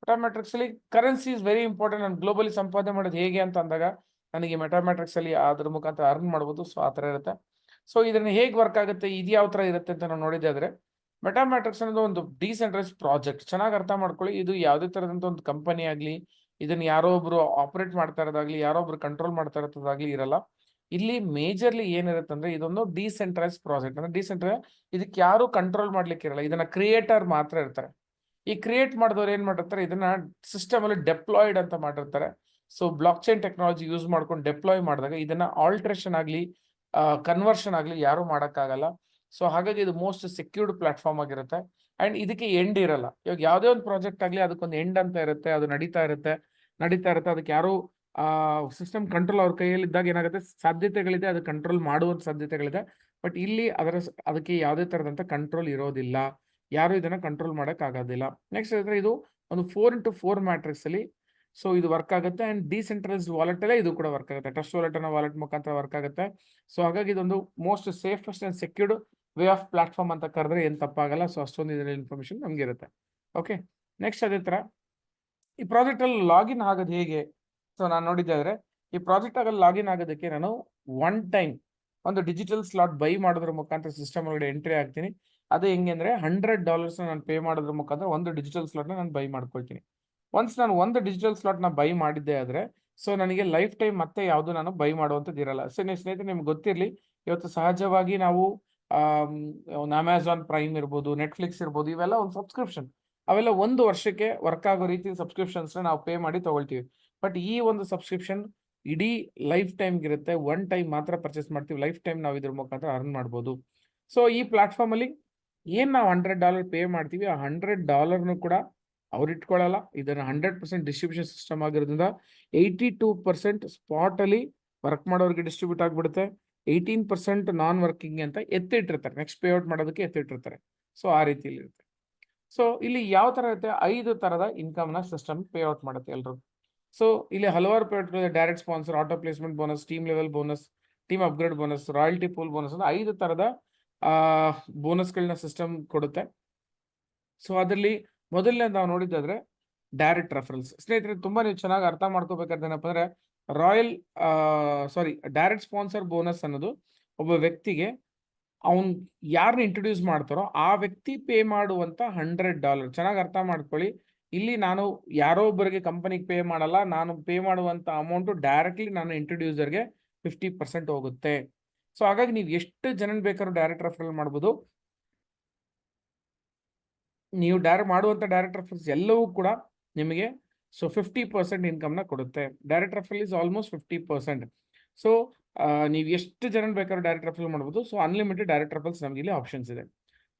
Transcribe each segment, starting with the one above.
ಮೆಟಾಮ್ಯಾಟ್ರಿಕ್ಸ್ ಅಲ್ಲಿ currency is very important. ನಾನು globally ಸಂಪಾದನೆ ಮಾಡೋದು ಹೇಗೆ ಅಂತ ಅಂದಾಗ ನನಗೆ ಮೆಟಾಮ್ಯಾಟ್ರಿಕ್ಸ್ ಅಲ್ಲಿ ಅದ್ರ ಮುಖಾಂತರ ಅರ್ನ್ ಮಾಡ್ಬೋದು. ಸೊ ಆ ಥರ ಇರುತ್ತೆ. ಸೊ ಇದನ್ನ ಹೇಗೆ ವರ್ಕ್ ಆಗುತ್ತೆ, ಇದು ಯಾವ ಥರ ಇರುತ್ತೆ ಅಂತ ನಾವು ನೋಡಿದ್ದೆ ಆದ್ರೆ, ಮೆಟಾಮ್ಯಾಟ್ರಿಕ್ಸ್ ಅನ್ನೋದು ಒಂದು ಡಿಸೆಂಟ್ರಲೈಸ್ ಪ್ರಾಜೆಕ್ಟ್. ಚೆನ್ನಾಗಿ ಅರ್ಥ ಮಾಡ್ಕೊಳ್ಳಿ. ಇದು ಯಾವುದೇ ಥರದಂತ ಒಂದು ಕಂಪನಿ ಆಗಲಿ, ಇದನ್ನ ಯಾರೋ ಒಬ್ರು ಆಪರೇಟ್ ಮಾಡ್ತಾ ಇರೋದಾಗ್ಲಿ, ಯಾರೋ ಒಬ್ರು ಕಂಟ್ರೋಲ್ ಮಾಡ್ತಾ ಇರೋದಾಗ್ಲಿ ಇರಲ್ಲ. ಇಲ್ಲಿ ಮೇಜರ್ಲಿ ಏನಿರುತ್ತೆ ಅಂದ್ರೆ, ಇದೊಂದು ಡಿಸೆಂಟ್ರಲೈಸ್ ಪ್ರಾಜೆಕ್ಟ್. ಅಂದ್ರೆ ಡಿಸೆಂಟ್ರಲೈಸ್, ಇದಕ್ಕೆ ಯಾರು ಕಂಟ್ರೋಲ್ ಮಾಡ್ಲಿಕ್ಕೆ ಇರಲ್ಲ. ಇದನ್ನ ಕ್ರಿಯೇಟರ್ ಮಾತ್ರ ಇರ್ತಾರೆ. ಈ ಕ್ರಿಯೇಟ್ ಮಾಡಿದವ್ರು ಏನ್ ಮಾಡಿರ್ತಾರೆ, ಇದನ್ನ ಸಿಸ್ಟಮ್ ಅಲ್ಲಿ ಡೆಪ್ಲಾಯ್ಡ್ ಅಂತ ಮಾಡಿರ್ತಾರೆ. So blockchain technology use ಮಾಡ್ಕೊಂಡು ಡೆಪ್ಲಾಯ್ ಮಾಡಿದಾಗ ಇದನ್ನ ಆಲ್ಟ್ರೇಷನ್ ಆಗಲಿ ಕನ್ವರ್ಷನ್ ಆಗಲಿ ಯಾರು ಮಾಡೋಕ್ಕಾಗಲ್ಲ. ಸೊ ಹಾಗಾಗಿ ಇದು ಮೋಸ್ಟ್ ಸೆಕ್ಯೂರ್ಡ್ ಪ್ಲಾಟ್ಫಾರ್ಮ್ ಆಗಿರುತ್ತೆ. ಅಂಡ್ ಇದಕ್ಕೆ ಎಂಡ್ ಇರಲ್ಲ. ಇವಾಗ ಯಾವುದೇ ಒಂದು ಪ್ರಾಜೆಕ್ಟ್ ಆಗಲಿ ಅದಕ್ಕೊಂದು ಎಂಡ್ ಅಂತ ಇರುತ್ತೆ. ಅದು ನಡೀತಾ ಇರುತ್ತೆ. ಅದಕ್ಕೆ ಯಾರು ಸಿಸ್ಟಮ್ ಕಂಟ್ರೋಲ್ ಅವ್ರ ಕೈಯಲ್ಲಿ ಇದ್ದಾಗ ಏನಾಗುತ್ತೆ, ಸಾಧ್ಯತೆಗಳಿದೆ, ಅದು ಕಂಟ್ರೋಲ್ ಮಾಡುವಂತ ಸಾಧ್ಯತೆಗಳಿದೆ. ಬಟ್ ಇಲ್ಲಿ ಅದಕ್ಕೆ ಯಾವುದೇ ತರದಂತ ಕಂಟ್ರೋಲ್ ಇರೋದಿಲ್ಲ. ಯಾರು ಇದನ್ನ ಕಂಟ್ರೋಲ್ ಮಾಡಕ್ ಆಗೋದಿಲ್ಲ. ನೆಕ್ಸ್ಟ್ ಅಂದ್ರೆ ಇದು ಒಂದು 4x4 ಮ್ಯಾಟ್ರಿಕ್ಸ್ ಅಲ್ಲಿ ಸೊ ಇದು ವರ್ಕ್ ಆಗುತ್ತೆ. ಅಂಡ್ ಡಿಸೆಂಟ್ರಲೈಸ್ಡ್ ವಾಲೆಟ್ ಅಲ್ಲೇ ಇದು ಕೂಡ ವರ್ಕ್ ಆಗುತ್ತೆ. ಟ್ರಸ್ಟ್ ವಾಲೆಟ್ ಅನ್ನೋ ವಾಲೆಟ್ ಮುಖಾಂತರ ವರ್ಕ್ ಆಗುತ್ತೆ. ಸೊ ಹಾಗಾಗಿ ಇದೊಂದು most safest and secured way of platform ಅಂತ ಕರೆದ್ರೆ ಏನ್ ತಪ್ಪಾಗಲ್ಲ. ಸೊ ಅಷ್ಟೊಂದು ಇದರಲ್ಲಿ ಇನ್ಫಾರ್ಮೇಶನ್ ನಮ್ಗೆ ಇರುತ್ತೆ. ಓಕೆ, ನೆಕ್ಸ್ಟ್ ಅದೇ ತರ ಈ ಪ್ರಾಜೆಕ್ಟ್ ಅಲ್ಲಿ ಲಾಗಿನ್ ಆಗೋದು ಹೇಗೆ. ಸೊ ನಾನು ನೋಡಿದ್ದೆ ಈ ಪ್ರಾಜೆಕ್ಟ್ ಆಗಲ್ಲಿ ಲಾಗಿನ್ ಆಗೋದಕ್ಕೆ ನಾನು ಒನ್ ಟೈಮ್ ಒಂದು ಡಿಜಿಟಲ್ ಸ್ಲಾಟ್ ಬೈ ಮಾಡೋದ್ರ ಮುಖಾಂತರ ಸಿಸ್ಟಮ್ ಒಳಗಡೆ ಎಂಟ್ರಿ ಆಗ್ತೀನಿ. ಅದು ಹೆಂಗೆ ಅಂದ್ರೆ $100 ನಾನು ಪೇ ಮಾಡೋದ್ರ ಮುಖಾಂತರ ಒಂದು ಡಿಜಿಟಲ್ ಸ್ಲಾಟ್ ನಾನು ಬೈ ಮಾಡ್ಕೊಳ್ತೀನಿ. ಒನ್ಸ್ ನಾನು ಒಂದು ಡಿಜಿಟಲ್ ಸ್ಲಾಟ್ ನ ಬೈ ಮಾಡಿದ್ದೆ ಆದ್ರೆ ಸೊ ನನಗೆ ಲೈಫ್ ಟೈಮ್ ಮತ್ತೆ ಯಾವುದು ನಾನು ಬೈ ಮಾಡುವಂಥದ್ದು ಇರಲ್ಲ. ಸೊ ಸ್ನೇಹಿತರೆ, ನಿಮ್ಗೆ ಗೊತ್ತಿರಲಿ, ಇವತ್ತು ಸಹಜವಾಗಿ ನಾವು ಅಮೆಝಾನ್ ಪ್ರೈಮ್ ಇರ್ಬೋದು, ನೆಟ್ಫ್ಲಿಕ್ಸ್ ಇರ್ಬೋದು, ಇವೆಲ್ಲ ಒಂದು ಸಬ್ಸ್ಕ್ರಿಪ್ಷನ್. ಅವೆಲ್ಲ ಒಂದು ವರ್ಷಕ್ಕೆ ವರ್ಕ್ ಆಗೋ ರೀತಿ ಸಬ್ಸ್ಕ್ರಿಪ್ಷನ್ಸ್ ನಾವು ಪೇ ಮಾಡಿ ತಗೊಳ್ತೀವಿ. ಬಟ್ ಈ ಒಂದು ಸಬ್ಸ್ಕ್ರಿಪ್ಷನ್ ಇಡೀ ಲೈಫ್ ಟೈಮ್ ಇರುತ್ತೆ. ಒನ್ ಟೈಮ್ ಮಾತ್ರ ಪರ್ಚೇಸ್ ಮಾಡ್ತೀವಿ. ಲೈಫ್ ಟೈಮ್ ನಾವು ಇದ್ರ ಮುಖಾಂತರ ಅರ್ನ್ ಮಾಡ್ಬೋದು. ಸೊ ಈ ಪ್ಲಾಟ್ಫಾರ್ಮ್ ಅಲ್ಲಿ ಏನ್ ನಾವು $100 ಪೇ ಮಾಡ್ತೀವಿ, ಆ $100 ಕೂಡ ಅವ್ರು ಇಟ್ಕೊಳ್ಳಲ್ಲ. ಇದನ್ನ 100% ಡಿಸ್ಟ್ರಿಬ್ಯೂಷನ್ ಸಿಸ್ಟಮ್ ಆಗಿರೋದ್ರಿಂದ 82% ಸ್ಪಾಟ್ ಅಲ್ಲಿ ವರ್ಕ್ ಮಾಡೋರಿಗೆ ಡಿಸ್ಟ್ರಿಬ್ಯೂಟ್ ಆಗ್ಬಿಡುತ್ತೆ. 18% ನಾನ್ ವರ್ಕಿಂಗ್ ಅಂತ ಎತ್ತಿಟ್ಟಿರ್ತಾರೆ. ನೆಕ್ಸ್ಟ್ ಪೇ ಔಟ್ ಮಾಡೋದಕ್ಕೆ ಎತ್ತಿಟ್ಟಿರ್ತಾರೆ. ಸೊ ಆ ರೀತಿಯಲ್ಲಿ ಇರುತ್ತೆ. ಸೊ ಇಲ್ಲಿ ಯಾವ ತರ ಇರುತ್ತೆ, 5 ತರದ ಇನ್ಕಮ್ ನ ಸಿಸ್ಟಮ್ ಪೇ ಔಟ್ ಮಾಡುತ್ತೆ ಎಲ್ರು. ಸೊ ಇಲ್ಲಿ ಹಲವಾರು pay out, direct sponsor, auto placement bonus, team level bonus, team upgrade bonus, royalty pool bonus ಅಂತ 5 ತರದ ಬೋನಸ್ಗಳನ್ನ ಸಿಸ್ಟಮ್ ಕೊಡುತ್ತೆ. ಸೊ ಅದರಲ್ಲಿ ಮೊದಲನೇ ನಾವು ನೋಡಿದ್ದಾದ್ರೆ ಡೈರೆಕ್ಟ್ ರೆಫರಲ್ಸ್. ಸ್ನೇಹಿತರೆ, ತುಂಬಾ ನೀವು ಚೆನ್ನಾಗಿ ಅರ್ಥ ಮಾಡ್ಕೋಬೇಕಾದ್ರೆ ಏನಪ್ಪ ಅಂದ್ರೆ, ಡೈರೆಕ್ಟ್ ಸ್ಪಾನ್ಸರ್ ಬೋನಸ್ ಅನ್ನೋದು ಒಬ್ಬ ವ್ಯಕ್ತಿಗೆ ಅವ್ನ್ ಯಾರನ್ನ ಇಂಟ್ರೊಡ್ಯೂಸ್ ಮಾಡ್ತಾರೋ ಆ ವ್ಯಕ್ತಿ ಪೇ ಮಾಡುವಂತ $100. ಚೆನ್ನಾಗಿ ಅರ್ಥ ಮಾಡ್ಕೊಳ್ಳಿ. ಇಲ್ಲಿ ನಾನು ಯಾರೋ ಒಬ್ಬರಿಗೆ ಕಂಪನಿಗೆ ಪೇ ಮಾಡಲ್ಲ. ನಾನು ಪೇ ಮಾಡುವಂತ ಅಮೌಂಟ್ ಡೈರೆಕ್ಟ್ಲಿ ನಾನು ಇಂಟ್ರೊಡ್ಯೂಸರ್ಗೆ 50% ಹೋಗುತ್ತೆ. ಸೊ ಹಾಗಾಗಿ ನೀವು ಎಷ್ಟು ಜನ ಬೇಕಾದ್ರೂ ಡೈರೆಕ್ಟ್ ರೆಫರಲ್ ಮಾಡ್ಬೋದು. ನೀವು ಮಾಡುವಂತ ಡೈರೆಕ್ಟ್ ರೆಫರಲ್ಸ್ ಎಲ್ಲವೂ ಕೂಡ ನಿಮಗೆ 50% ಇನ್ಕಮ್ ನ ಕೊಡುತ್ತೆ. Direct referral is almost 50%. So ನೀವು ಎಷ್ಟು ಜನ ಬೇಕಾದ್ರೂ ಡೈರೆಕ್ಟ್ ರೆಫರಲ್ ಮಾಡ್ಬೋದು. ಸೊ ಅನ್ಲಿಮಿಟೆಡ್ ಡೈರೆಕ್ಟ್ ರೆಫರಲ್ಸ್ ನಮಗೆ ಇಲ್ಲಿ ಆಪ್ಷನ್ಸ್ ಇದೆ.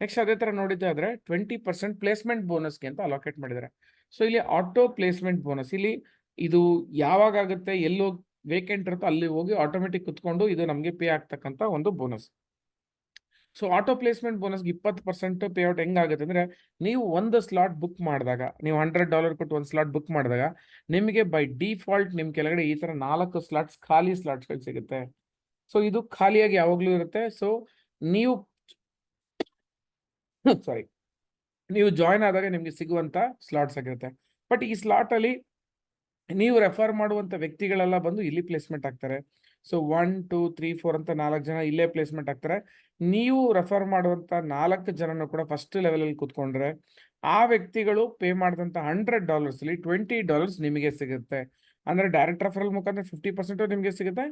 ನೆಕ್ಸ್ಟ್ ಅದೇ ತರ ನೋಡಿದ್ದೆ ಆದ್ರೆ 20% ಪ್ಲೇಸ್ಮೆಂಟ್ ಬೋನಸ್ಗೆ ಅಂತ ಅಲೋಕೇಟ್ ಮಾಡಿದ್ದಾರೆ. ಸೊ ಇಲ್ಲಿ ಆಟೋ ಪ್ಲೇಸ್ಮೆಂಟ್ ಬೋನಸ್, ಇಲ್ಲಿ ಇದು ಯಾವಾಗ ಆಗುತ್ತೆ, ಎಲ್ಲೋ ವೇಕೆಂಟ್ ಇರುತ್ತೋ ಅಲ್ಲಿ ಹೋಗಿ ಆಟೋಮೆಟಿಕ್ ಕುತ್ಕೊಂಡು ಇದು ನಮಗೆ ಪೇ ಆಗ್ತಕ್ಕಂಥ ಒಂದು ಬೋನಸ್. ಸೊ ಆಟೋ ಪ್ಲೇಸ್ಮೆಂಟ್ ಬೋನಸ್ಗೆ 20% ಪೇ ಔಟ್ ಹೆಂಗಾಗುತ್ತೆ ಅಂದ್ರೆ, ನೀವು ಒಂದು ಸ್ಲಾಟ್ ಬುಕ್ ಮಾಡಿದಾಗ, ನೀವು $100 ಕೊಟ್ಟು ಒಂದು ಸ್ಲಾಟ್ ಬುಕ್ ಮಾಡಿದಾಗ ನಿಮಗೆ ಬೈ ಡಿಫಾಲ್ಟ್ ನಿಮ್ ಕೆಳಗಡೆ ಈ ತರ 4 ಸ್ಲಾಟ್ಸ್ ಖಾಲಿ ಸ್ಲಾಟ್ಸ್ಗಳು ಸಿಗುತ್ತೆ. ಸೊ ಇದು ಖಾಲಿಯಾಗಿ ಯಾವಾಗ್ಲೂ ಇರುತ್ತೆ. ಸೊ ನೀವು ನೀವು ಜಾಯಿನ್ ಆದಾಗ ನಿಮ್ಗೆ ಸಿಗುವಂತ ಸ್ಲಾಟ್ಸ್ ಆಗಿರುತ್ತೆ. ಬಟ್ ಈ ಸ್ಲಾಟ್ ಅಲ್ಲಿ ನೀವು ರೆಫರ್ ಮಾಡುವಂತ ವ್ಯಕ್ತಿಗಳೆಲ್ಲ ಬಂದು ಇಲ್ಲಿ ಪ್ಲೇಸ್ಮೆಂಟ್ ಆಗ್ತಾರೆ. ಸೊ 1 2 3 4 ಅಂತ 4 ಜನ ಇಲ್ಲೇ ಪ್ಲೇಸ್ಮೆಂಟ್ ಆಗ್ತಾರೆ. ನೀವು ರೆಫರ್ ಮಾಡುವಂತ 4 ಜನನು ಕೂಡ ಫಸ್ಟ್ ಲೆವೆಲ್ ಅಲ್ಲಿ ಕೂತ್ಕೊಂಡ್ರೆ ಆ ವ್ಯಕ್ತಿಗಳು ಪೇ ಮಾಡಿದಂತ $100 ಅಲ್ಲಿ $20 ನಿಮಗೆ ಸಿಗುತ್ತೆ. ಅಂದ್ರೆ ಡೈರೆಕ್ಟ್ ರೆಫರಲ್ ಮುಖಾಂತರ 50% ನಿಮಗೆ ಸಿಗುತ್ತೆ.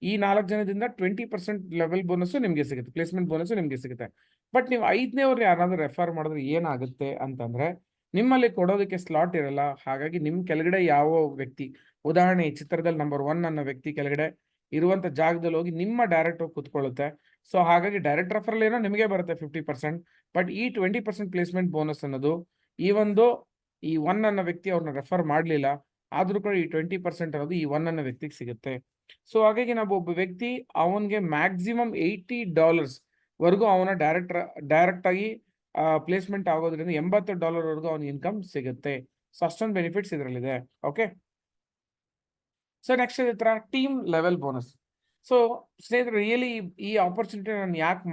ಈ 4 ಜನದಿಂದ 20% ಲೆವೆಲ್ ಬೋನಸ್ ನಿಮಗೆ ಸಿಗುತ್ತೆ, ಪ್ಲೇಸ್ಮೆಂಟ್ ಬೋನಸ್ ನಿಮಗೆ ಸಿಗುತ್ತೆ. ಬಟ್ ನೀವು 5ನೇವ್ರು ಯಾರಾದ್ರೂ ರೆಫರ್ ಮಾಡಿದ್ರೆ ಏನಾಗುತ್ತೆ ಅಂತಂದ್ರೆ, ನಿಮ್ಮಲ್ಲಿ ಕೊಡೋದಕ್ಕೆ ಸ್ಲಾಟ್ ಇರಲ್ಲ. ಹಾಗಾಗಿ ನಿಮ್ ಕೆಳಗಡೆ ಯಾವ ವ್ಯಕ್ತಿ, ಉದಾಹರಣೆ ಈ ಚಿತ್ರದಲ್ಲಿ ನಂಬರ್ 1 ಅನ್ನೋ ವ್ಯಕ್ತಿ ಕೆಳಗಡೆ ಇರುವಂತ ಜಾಗದಲ್ಲಿ ಹೋಗಿ ನಿಮ್ಮ ಡೈರೆಕ್ಟ್ ಹೋಗಿ ಕುತ್ಕೊಳ್ಳುತ್ತೆ. ಸೊ ಹಾಗಾಗಿ ಡೈರೆಕ್ಟ್ ರೆಫರಲ್ ಏನೋ ನಿಮಗೆ ಬರುತ್ತೆ 50%. ಬಟ್ ಈ 20% ಪ್ಲೇಸ್ಮೆಂಟ್ ಬೋನಸ್ ಅನ್ನೋದು ಈ 1 ಅನ್ನೋ ವ್ಯಕ್ತಿ ಅವ್ರನ್ನ ರೆಫರ್ ಮಾಡ್ಲಿಲ್ಲ ಆದ್ರೂ ಕೂಡ ಈ 20% ಅನ್ನೋದು ಈ 1 ಅನ್ನೋ ವ್ಯಕ್ತಿಗೆ ಸಿಗುತ್ತೆ. ಸೊ ಹಾಗಾಗಿ ನಾವು ಒಬ್ಬ ವ್ಯಕ್ತಿ ಅವನ್ಗೆ ಮ್ಯಾಕ್ಸಿಮಮ್ $80 ವರೆಗೂ ಅವನ ಡೈರೆಕ್ಟ್ ಆಗಿ ಪ್ಲೇಸ್ಮೆಂಟ್ ಆಗೋದ್ರಿಂದ $80 ವರೆಗೂ ಅವನ ಇನ್ಕಮ್ ಸಿಗುತ್ತೆ. ಸೊ ಅಷ್ಟೊಂದು ಬೆನಿಫಿಟ್ಸ್ ಇದರಲ್ಲಿದೆ. ಓಕೆ, ಸೊ ನೆಕ್ಸ್ಟ್ ಇದೇ ತರ ಟೀಮ್ ಲೆವೆಲ್ ಬೋನಸ್. ಸೊ ಸ್ನೇಹಿತರೆ, ರಿಯಲಿ ಈ ಆಪರ್ಚುನಿಟಿ ನಾನು ಯಾಕೆ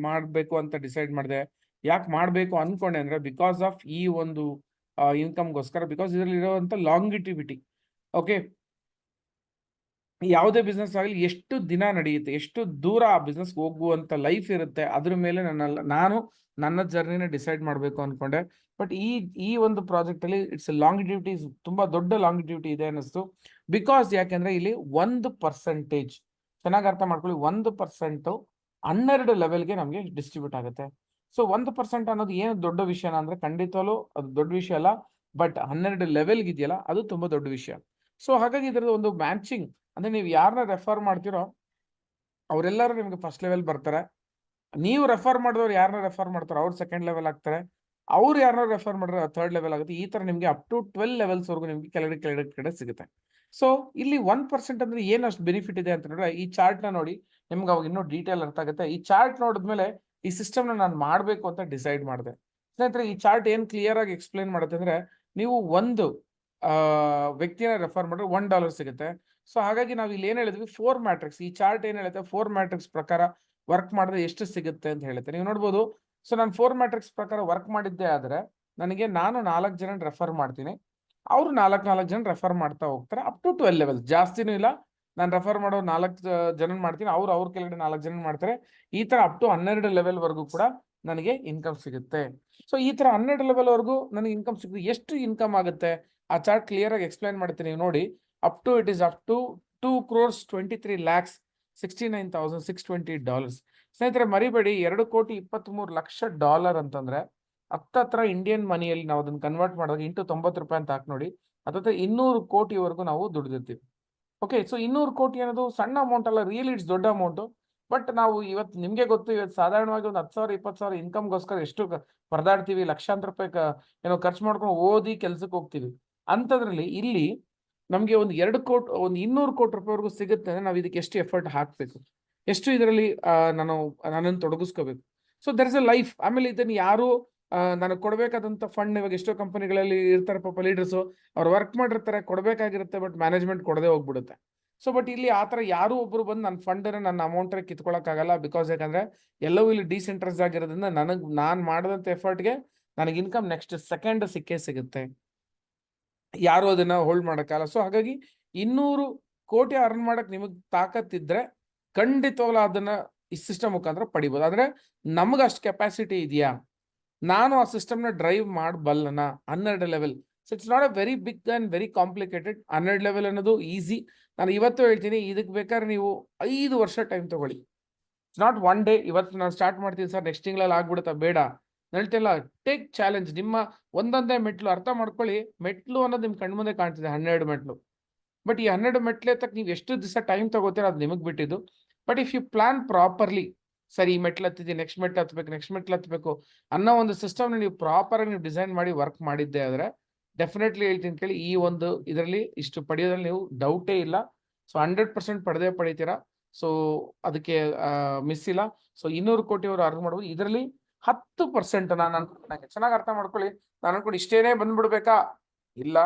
ಮಾಡಬೇಕು ಅಂತ ಡಿಸೈಡ್ ಮಾಡಿದೆ, ಯಾಕೆ ಮಾಡಬೇಕು ಅನ್ಕೊಂಡೆ ಅಂದ್ರೆ, ಬಿಕಾಸ್ ಆಫ್ ಈ ಒಂದು ಇನ್ಕಮ್ಗೋಸ್ಕರ, ಬಿಕಾಸ್ ಇದರಲ್ಲಿ ಇರುವಂತ ಲಾಂಗಿಟಿವಿಟಿ. ಓಕೆ, ಯಾವುದೇ ಬಿಸ್ನೆಸ್ ಆಗಲಿ ಎಷ್ಟು ದಿನ ನಡೆಯುತ್ತೆ, ಎಷ್ಟು ದೂರ ಆ ಬಿಸ್ನೆಸ್ ಹೋಗುವಂತ ಲೈಫ್ ಇರುತ್ತೆ, ಅದ್ರ ಮೇಲೆ ನಾನು ನನ್ನ ಜರ್ನಿನ ಡಿಸೈಡ್ ಮಾಡಬೇಕು ಅನ್ಕೊಂಡೆ. ಬಟ್ ಈ ಒಂದು ಪ್ರಾಜೆಕ್ಟ್ ಅಲ್ಲಿ ಇಟ್ಸ್ ಲಾಂಗಿಟಿವಿಟಿ, ತುಂಬಾ ದೊಡ್ಡ ಲಾಂಗಿಟಿವಿಟಿ ಇದೆ ಅನ್ನಿಸ್ತು. ಬಿಕಾಸ್ ಯಾಕೆಂದ್ರೆ ಇಲ್ಲಿ 1%, ಚೆನ್ನಾಗಿ ಅರ್ಥ ಮಾಡ್ಕೊಳ್ಳಿ, 1% 12 ಲೆವೆಲ್ಗೆ ನಮಗೆ ಡಿಸ್ಟ್ರಿಬ್ಯೂಟ್ ಆಗುತ್ತೆ. ಸೊ 1% ಅನ್ನೋದು ಏನು ದೊಡ್ಡ ವಿಷಯನ ಅಂದ್ರೆ ಖಂಡಿತವೂ ಅದು ದೊಡ್ಡ ವಿಷಯ ಅಲ್ಲ, ಬಟ್ 12 ಲೆವೆಲ್ಗೆ ಇದೆಯಲ್ಲ ಅದು ತುಂಬಾ ದೊಡ್ಡ ವಿಷಯ. ಸೊ ಹಾಗಾಗಿ ಇದರದ ಒಂದು ಮ್ಯಾಚಿಂಗ್ ಅಂದ್ರೆ ನೀವು ಯಾರನ್ನ ರೆಫರ್ ಮಾಡ್ತೀರೋ ಅವರೆಲ್ಲರೂ ನಿಮ್ಗೆ ಫಸ್ಟ್ ಲೆವೆಲ್ ಬರ್ತಾರೆ. ನೀವು ರೆಫರ್ ಮಾಡಿದವ್ರು ಯಾರನ್ನ ರೆಫರ್ ಮಾಡ್ತಾರೋ ಅವ್ರು ಸೆಕೆಂಡ್ ಲೆವೆಲ್ ಆಗ್ತಾರೆ. ಅವ್ರು ಯಾರನ್ನ ರೆಫರ್ ಮಾಡಿದ್ರೆ ಥರ್ಡ್ ಲೆವೆಲ್ ಆಗುತ್ತೆ. ಈ ತರ ನಿಮ್ಗೆ ಅಪ್ ಟು 12 ಲೆವೆಲ್ಸ್ ವರೆಗೂ ನಿಮ್ಗೆ ಕೆಳಗಡೆ ಸಿಗುತ್ತೆ. ಸೊ ಇಲ್ಲಿ 1% ಅಂದ್ರೆ ಏನಷ್ಟು ಬೆನಿಫಿಟ್ ಇದೆ ಅಂತ ನೋಡಿದ್ರೆ, ಈ ಚಾರ್ಟ್ ನ ನೋಡಿ ನಿಮ್ಗೆ ಅವಾಗ ಇನ್ನೂ ಡೀಟೇಲ್ ಅರ್ಥ ಆಗುತ್ತೆ. ಈ ಚಾರ್ಟ್ ನೋಡಿದ್ಮೇಲೆ ಈ ಸಿಸ್ಟಮ್ ನ ನಾನು ಮಾಡ್ಬೇಕು ಅಂತ ಡಿಸೈಡ್ ಮಾಡಿದೆ. ಸ್ನೇಹಿತರೆ, ಈ ಚಾರ್ಟ್ ಏನ್ ಕ್ಲಿಯರ್ ಆಗಿ ಎಕ್ಸ್ಪ್ಲೇನ್ ಮಾಡುತ್ತೆ ಅಂದ್ರೆ, ನೀವು ಒಂದು ವ್ಯಕ್ತಿನ ರೆಫರ್ ಮಾಡಿದ್ರೆ $1 ಸಿಗುತ್ತೆ. ಸೊ ಹಾಗಾಗಿ ನಾವು ಇಲ್ಲಿ ಏನ್ ಹೇಳಿದ್ವಿ, 4 ಮ್ಯಾಟ್ರಿಕ್ಸ್. ಈ ಚಾರ್ಟ್ ಏನ್ ಹೇಳುತ್ತೆ, 4 ಮ್ಯಾಟ್ರಿಕ್ಸ್ ಪ್ರಕಾರ ವರ್ಕ್ ಮಾಡಿದ್ರೆ ಎಷ್ಟು ಸಿಗುತ್ತೆ ಅಂತ ಹೇಳುತ್ತೆ. ನೀವು ನೋಡ್ಬೋದು. ಸೊ ನಾನು 4 ಮ್ಯಾಟ್ರಿಕ್ಸ್ ಪ್ರಕಾರ ವರ್ಕ್ ಮಾಡಿದ್ದೆ ಆದ್ರೆ ನಾನು 4 ಜನ ರೆಫರ್ ಮಾಡ್ತೀನಿ, ಅವ್ರು 4 ಜನ ರೆಫರ್ ಮಾಡ್ತಾ ಹೋಗ್ತಾರೆ ಅಪ್ ಟು 12 ಲೆವೆಲ್. ಜಾಸ್ತಿನೂ ಇಲ್ಲ, ನಾನು ರೆಫರ್ ಮಾಡೋ 4 ಜನ ಮಾಡ್ತೀನಿ, ಅವ್ರ ಕೆಳಗಡೆ 4 ಜನ ಮಾಡ್ತಾರೆ. ಈ ತರ ಅಪ್ ಟು 12 ಲೆವೆಲ್ ವರೆಗೂ ಕೂಡ ನನಗೆ ಇನ್ಕಮ್ ಸಿಗುತ್ತೆ. ಸೊ ಈ ತರ 12 ಲೆವೆಲ್ ವರೆಗೂ ನನಗೆ ಇನ್ಕಮ್ ಸಿಗುತ್ತೆ. ಎಷ್ಟು ಇನ್ಕಮ್ ಆಗುತ್ತೆ ಆ ಚಾರ್ಟ್ ಕ್ಲಿಯರ್ ಆಗಿ ಎಕ್ಸ್ಪ್ಲೈನ್ ಮಾಡ್ತೀನಿ. ನೀವು ನೋಡಿ, ಇಟ್ ಇಸ್ ಅಪ್ ಟು 2,23,69,620 ಸ್ನೇಹಿತರೆ, ಮರಿಬೇಡಿ, $2,23,00,000 ಅಂತಂದ್ರೆ ಹತ್ತತ್ರ ಇಂಡಿಯನ್ ಮನಿಯಲ್ಲಿ ನಾವು ಅದನ್ನ ಕನ್ವರ್ಟ್ ಮಾಡಿದಾಗ ಇಂಟು 90 ರೂಪಾಯಿ ಅಂತ ಹಾಕಿ ನೋಡಿ, ಅದತ್ರ 200 ಕೋಟಿವರೆಗೂ ನಾವು ದುಡಿದಿರ್ತೀವಿ. ಓಕೆ, ಸೊ 200 ಕೋಟಿ ಅನ್ನೋದು ಸಣ್ಣ ಅಮೌಂಟ್ ಅಲ್ಲ, ರಿಯಲಿ ಇಟ್ಸ್ ದೊಡ್ಡ ಅಮೌಂಟ್. ಬಟ್ ನಾವು ಇವತ್ತು ನಿಮ್ಗೆ ಗೊತ್ತು, ಇವತ್ತು ಸಾಧಾರಣವಾಗಿ ಒಂದು 10,000 20,000 ಇನ್ಕಮ್ಗೋಸ್ಕರ ಎಷ್ಟು ಪರದಾಡ್ತೀವಿ, ಲಕ್ಷಾಂತರ ರೂಪಾಯಿ ಏನೋ ಖರ್ಚು ಮಾಡ್ಕೊಂಡು ಓದಿ ಕೆಲ್ಸಕ್ಕೆ ಹೋಗ್ತೀವಿ. ಅಂಥದ್ರಲ್ಲಿ ಇಲ್ಲಿ ನಮಗೆ ಒಂದು 200 ಕೋಟಿ ರೂಪಾಯಿವರೆಗೂ ಸಿಗುತ್ತೆ ಅಂದ್ರೆ ನಾವು ಇದಕ್ಕೆ ಎಷ್ಟು ಎಫರ್ಟ್ ಹಾಕ್ಬೇಕು, ಎಷ್ಟು ಇದರಲ್ಲಿ ನನ್ನನ್ನು ತೊಡಗಿಸ್ಕೋಬೇಕು. So there is a life. ಆಮೇಲೆ ಇದನ್ನು ಯಾರು ನನಗೆ ಕೊಡಬೇಕಾದಂಥ ಫಂಡ್, ಇವಾಗ ಎಷ್ಟೋ ಕಂಪನಿಗಳಲ್ಲಿ ಇರ್ತಾರೆ ಪಾಪ ಲೀಡರ್ಸು, ಅವ್ರು ವರ್ಕ್ ಮಾಡಿರ್ತಾರೆ, ಕೊಡಬೇಕಾಗಿರುತ್ತೆ, ಬಟ್ ಮ್ಯಾನೇಜ್ಮೆಂಟ್ ಕೊಡದೆ ಹೋಗ್ಬಿಡುತ್ತೆ. ಸೊ ಬಟ್ ಇಲ್ಲಿ ಆ ಥರ ಯಾರು ಒಬ್ರು ಬಂದು ನನ್ನ ಫಂಡನ್ನು ನನ್ನ ಅಮೌಂಟ್ ಕಿತ್ಕೊಳ್ಳೋಕ್ಕಾಗಲ್ಲ. ಬಿಕಾಸ್ ಯಾಕಂದ್ರೆ ಎಲ್ಲವೂ ಇಲ್ಲಿ ಡಿಸೆಂಟ್ರೈಸ್ ಆಗಿರೋದ್ರಿಂದ ನಾನು ಮಾಡಿದಂಥ ಎಫರ್ಟ್ಗೆ ನನಗೆ ಇನ್ಕಮ್ ನೆಕ್ಸ್ಟ್ ಸೆಕೆಂಡ್ ಸಿಕ್ಕೇ ಸಿಗುತ್ತೆ, ಯಾರು ಅದನ್ನ ಹೋಲ್ಡ್ ಮಾಡೋಕ್ಕಲ್ಲ. ಸೊ ಹಾಗಾಗಿ 200 ಕೋಟಿ ಅರ್ನ್ ಮಾಡಕ್ ನಿಮಗೆ ತಾಕತ್ತಿದ್ರೆ ಖಂಡಿತವಾಗ್ಲೂ ಅದನ್ನ ಈ ಸಿಸ್ಟಮ್ ಮುಖಾಂತರ ಪಡಿಬೋದು. ಆದ್ರೆ ನಮ್ಗೆ ಅಷ್ಟು ಕೆಪಾಸಿಟಿ ಇದೆಯಾ, ನಾನು ಆ ಸಿಸ್ಟಮ್ನ ಡ್ರೈವ್ ಮಾಡಬಲ್ಲನ? 12 level. So it's not a very big and very complicated. 12 level ಅನ್ನೋದು ಈಸಿ. ನಾನು ಇವತ್ತು ಹೇಳ್ತೀನಿ, ಇದಕ್ಕೆ ಬೇಕಾದ್ರೆ ನೀವು 5 ವರ್ಷ ಟೈಮ್ ತಗೊಳ್ಳಿ. It's not one day. ಇವತ್ತು ನಾನು ಸ್ಟಾರ್ಟ್ ಮಾಡ್ತೀನಿ ಸರ್, ನೆಕ್ಸ್ಟ್ ತಿಂಗಳಲ್ಲಿ ಆಗ್ಬಿಡುತ್ತಾ? ಬೇಡ, ಹೇಳ್ತಿಲ್ಲ. Take challenge. ನಿಮ್ಮ ಒಂದೊಂದೇ ಮೆಟ್ಲು ಅರ್ಥ ಮಾಡ್ಕೊಳ್ಳಿ. ಮೆಟ್ಲು ಅನ್ನೋದು ನಿಮ್ ಕಣ್ಮುಂದೆ ಕಾಣ್ತಿದೆ, 12 ಮೆಟ್ಲು. ಬಟ್ ಈ 12 ಮೆಟ್ಲೆ ತಕ್ಕ ನೀವು ಎಷ್ಟು ದಿವಸ ಟೈಮ್ ತಗೋತೀರ ಅದು ನಿಮಗೆ ಬಿಟ್ಟಿದ್ದು. But if you plan properly, ಸರಿ ಈ ಮೆಟ್ಲು ಹತ್ತಿದ್ವಿ, ನೆಕ್ಸ್ಟ್ ಮೆಟ್ಲು ಹತ್ಬೇಕು ಅನ್ನೋ ಒಂದು ಸಿಸ್ಟಮ್ನ ನೀವು ಪ್ರಾಪರ್ ಆಗಿ ನೀವು ಡಿಸೈನ್ ಮಾಡಿ ವರ್ಕ್ ಮಾಡಿದ್ದೆ ಆದ್ರೆ ಡೆಫಿನೆಟ್ಲಿ ಹೇಳ್ತೀನಿ ಕೇಳಿ, ಈ ಒಂದು ಇದರಲ್ಲಿ ಇಷ್ಟು ಪಡೆಯೋದ್ರಲ್ಲಿ ನೀವು ಡೌಟೇ ಇಲ್ಲ. ಸೊ 100% ಪಡಿತೀರಾ. ಸೊ ಅದಕ್ಕೆ ಮಿಸ್ ಇಲ್ಲ. ಸೊ 200 ಕೋಟಿ ಅವರು ಅರ್ನ್ ಮಾಡ್ಬೋದು. ಇದರಲ್ಲಿ 10% ನಾನು ಅನ್ಕೊಂಡೆ, ಚೆನ್ನಾಗಿ ಅರ್ಥ ಮಾಡ್ಕೊಳ್ಳಿ. ನಾನು ಅನ್ಕೊಂಡು ಇಷ್ಟೇನೆ ಬಂದ್ಬಿಡ್ಬೇಕಾ? ಇಲ್ಲ.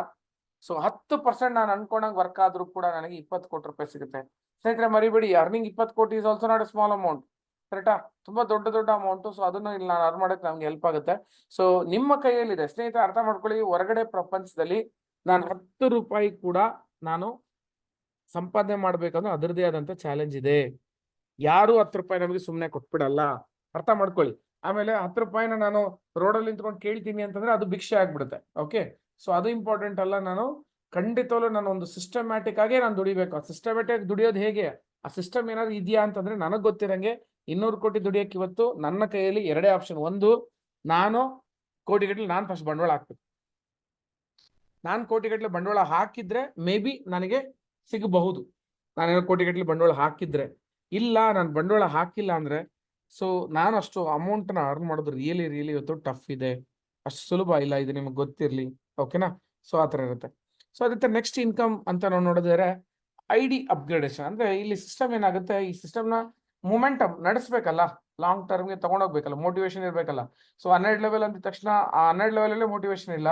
ಸೊ 10% ನಾನು ಅನ್ಕೊಂಡಂಗೆ ವರ್ಕ್ ಆದ್ರೂ ಕೂಡ ನನಗೆ 20 ಕೋಟಿ ರೂಪಾಯಿ ಸಿಗುತ್ತೆ. ಸ್ನೇಹಿತರೆ ಮರಿಬೇಡಿ, ಅರ್ನಿಂಗ್ 20 ಕೋಟಿ is also not A small amount, ಕರೆಕ್ಟಾ? ತುಂಬಾ ದೊಡ್ಡ ಅಮೌಂಟ್. ಸೊ ಅದನ್ನು ಇಲ್ಲಿ ನಾನು ಅರ್ನ್ ಮಾಡಕ್ಕೆ ನಮ್ಗೆ ಹೆಲ್ಪ್ ಆಗುತ್ತೆ. ಸೊ ನಿಮ್ಮ ಕೈಯಲ್ಲಿದೆ ಸ್ನೇಹಿತರೆ, ಅರ್ಥ ಮಾಡ್ಕೊಳ್ಳಿ. ಹೊರಗಡೆ ಪ್ರಪಂಚದಲ್ಲಿ ನಾನು 10 ರೂಪಾಯಿ ಕೂಡ ನಾನು ಸಂಪಾದನೆ ಮಾಡ್ಬೇಕಂದ್ರೆ ಅದರದೇ ಆದಂತ ಚಾಲೆಂಜ್ ಇದೆ. ಯಾರು 10 ರೂಪಾಯಿ ನಮಗೆ ಸುಮ್ಮನೆ ಕೊಟ್ಬಿಡಲ್ಲ, ಅರ್ಥ ಮಾಡ್ಕೊಳ್ಳಿ. ಆಮೇಲೆ 10 ರೂಪಾಯಿನ ನಾನು ರೋಡಲ್ಲಿ ನಿಂತ್ಕೊಂಡು ಕೇಳ್ತೀನಿ ಅಂತಂದ್ರೆ ಅದು ಭಿಕ್ಷೆ ಆಗ್ಬಿಡುತ್ತೆ. ಓಕೆ, ಸೊ ಅದು ಇಂಪಾರ್ಟೆಂಟ್ ಅಲ್ಲ. ನಾನು ಖಂಡಿತವಲ್ಲೂ ನಾನು ಒಂದು ಸಿಸ್ಟಮ್ಯಾಟಿಕ್ ಆಗಿ ನಾನು ದುಡಿಬೇಕು. ಆ ಸಿಸ್ಟಮ್ಯಾಟಿಕ್ ದುಡಿಯೋದು ಹೇಗೆ, ಆ ಸಿಸ್ಟಮ್ ಏನಾದ್ರು ಇದೆಯಾ ಅಂತಂದ್ರೆ, ನನಗೆ ಗೊತ್ತಿರಂಗೆ 200 ಕೋಟಿ ದುಡಿಯಕ್ಕೆ ಇವತ್ತು ನನ್ನ ಕೈಯಲ್ಲಿ 2 ಆಪ್ಷನ್. ಒಂದು, ನಾನು ಕೋಟಿಗಟ್ಟಲೆ ನಾನು ಫಸ್ಟ್ ಬಂಡವಾಳ ಹಾಕ್ಬೇಕು. ನಾನು ಕೋಟಿಗಟ್ಟಲೆ ಬಂಡವಾಳ ಹಾಕಿದ್ರೆ ಮೇ ಬಿ ನನಗೆ ಸಿಗಬಹುದು, ನಾನೇನೋ ಕೋಟಿಗಟ್ಟಲೆ ಬಂಡವಾಳ ಹಾಕಿದ್ರೆ. ಇಲ್ಲ, ನಾನು ಬಂಡವಾಳ ಹಾಕಿಲ್ಲ ಅಂದ್ರೆ, ಸೊ ನಾನು ಅಷ್ಟು ಅಮೌಂಟ್ನ ಅರ್ನ್ ಮಾಡೋದು ರಿಯಲಿ ಇವತ್ತು ಟಫ್ ಇದೆ, ಅಷ್ಟು ಸುಲಭ ಇಲ್ಲ. ಇದು ನಿಮಗೆ ಗೊತ್ತಿರಲಿ, ಓಕೆನಾ? ಸೊ ಆ ಥರ ಇರುತ್ತೆ. ಸೊ ಅದಕ್ಕೆ ನೆಕ್ಸ್ಟ್ ಇನ್ಕಮ್ ಅಂತ ನಾವು ನೋಡಿದ್ರೆ ID ಅಪ್ಗ್ರೇಡೇಷನ್. ಅಂದ್ರೆ ಇಲ್ಲಿ ಸಿಸ್ಟಮ್ ಏನಾಗುತ್ತೆ, ಈ ಸಿಸ್ಟಮ್ನ ಮೊಮೆಂಟಮ್ ನಡೆಸಬೇಕಲ್ಲ, ಲಾಂಗ್ ಟರ್ಮ್ಗೆ ತಗೊಂಡೋಗ್ಬೇಕಲ್ಲ, ಮೋಟಿವೇಶನ್ ಇರಬೇಕಲ್ಲ. ಸೊ 12 ಲೆವೆಲ್ ಅಂದ ತಕ್ಷಣ ಆ 12 ಲೆವೆಲಲ್ಲೇ ಮೋಟಿವೇಶನ್ ಇಲ್ಲ.